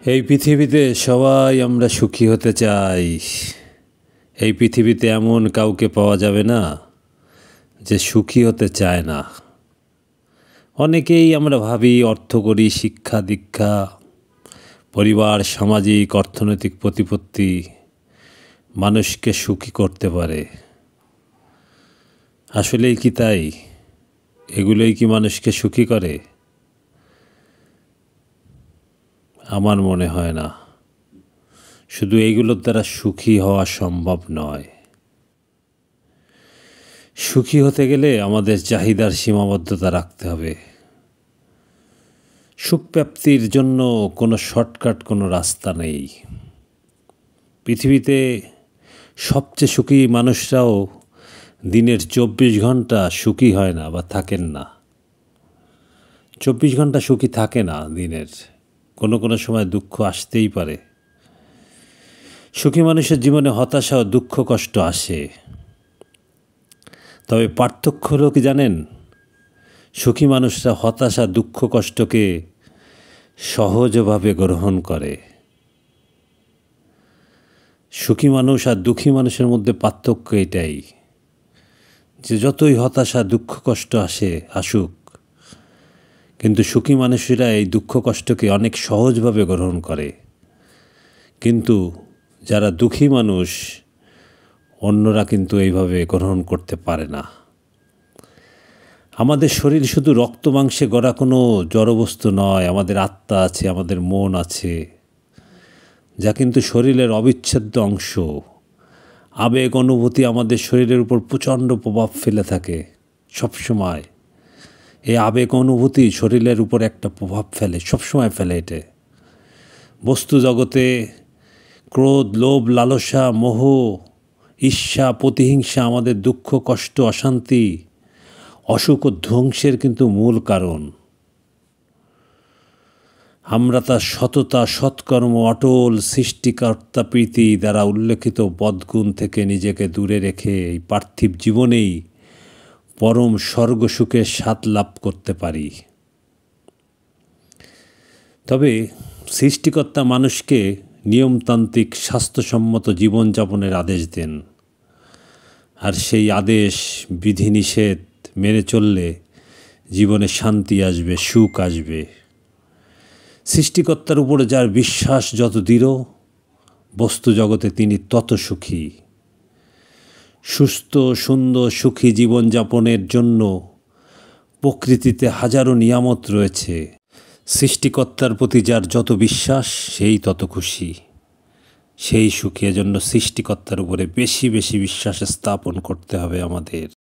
এই পৃথিবীতে সবাই আমরা সুখী হতে চাই। এই পৃথিবীতে এমন কাউকে পাওয়া যাবে না যে সুখী হতে চায় না। অনেকেই আমরা ভাবি অর্থ করি, শিক্ষা দীক্ষা, পরিবার, সামাজিক অর্থনৈতিক প্রতিপত্তি মানুষকে সুখী করতে পারে। আসলেই কি তাই? এগুলোই কি মানুষকে সুখী করে? আমার মনে হয় না। শুধু এইগুলোর দ্বারা সুখী হওয়া সম্ভব নয়। সুখী হতে গেলে আমাদের চাহিদার সীমাবদ্ধতা রাখতে হবে। সুখ প্রাপ্তির জন্য কোনো শর্টকাট, কোনো রাস্তা নেই। পৃথিবীতে সবচেয়ে সুখী মানুষরাও দিনের 24 ঘন্টা সুখী হয় না বা থাকেন না। 24 ঘন্টা সুখী থাকে না দিনের। কোনো কোনো সময় দুঃখ আসতেই পারে। সুখী মানুষের জীবনে হতাশা ও দুঃখ কষ্ট আসে। তবে পার্থক্য হলো কি জানেন? সুখী মানুষরা হতাশা, দুঃখ কষ্টকে সহজভাবে গ্রহণ করে। সুখী মানুষ আর দুঃখী মানুষের মধ্যে পার্থক্য এটাই যে যতই হতাশা, দুঃখ কষ্ট আসুক, কিন্তু সুখী মানুষেরা এই দুঃখ কষ্টকে অনেক সহজভাবে গ্রহণ করে। কিন্তু যারা দুঃখী মানুষ, অন্যরা কিন্তু এইভাবে গ্রহণ করতে পারে না। আমাদের শরীর শুধু রক্ত মাংসে গড়া কোনো জড়বস্তু নয়। আমাদের আত্মা আছে, আমাদের মন আছে, যা কিন্তু শরীরের অবিচ্ছেদ্য অংশ। আবেগ অনুভূতি আমাদের শরীরের উপর প্রচণ্ড প্রভাব ফেলে থাকে সবসময়। এই আবেগ অনুভূতি শরীরের উপর একটা প্রভাব ফেলে, সবসময় ফেলে। এটা বস্তু জগতে ক্রোধ, লোভ, লালসা, মোহ, ঈর্ষা, প্রতিহিংসা আমাদের দুঃখ, কষ্ট, অশান্তি, অসুখ ও ধ্বংসের কিন্তু মূল কারণ। আমরা তার সততা, সৎকর্ম, অটল সৃষ্টিকর্তা প্রীতি দ্বারা উল্লেখিত বদগুণ থেকে নিজেকে দূরে রেখে এই পার্থিব জীবনেই পরম স্বর্গসুখের স্বাদ লাভ করতে পারি। তবে সৃষ্টিকর্তা মানুষকে নিয়মতান্ত্রিক, স্বাস্থ্যসম্মত জীবনযাপনের আদেশ দেন। আর সেই আদেশ, বিধিনিষেধ মেনে চললে জীবনে শান্তি আসবে, সুখ আসবে। সৃষ্টিকর্তার উপরে যার বিশ্বাস যত দৃঢ়, বস্তু জগতে তিনি তত সুখী। সুস্থ, সুন্দর, সুখী জীবনযাপনের জন্য প্রকৃতিতে হাজারো নিয়ামত রয়েছে। সৃষ্টিকর্তার প্রতি যার যত বিশ্বাস, সেই তত খুশি, সেই সুখী। এজন্য সৃষ্টিকর্তার উপরে বেশি বেশি বিশ্বাস স্থাপন করতে হবে আমাদের।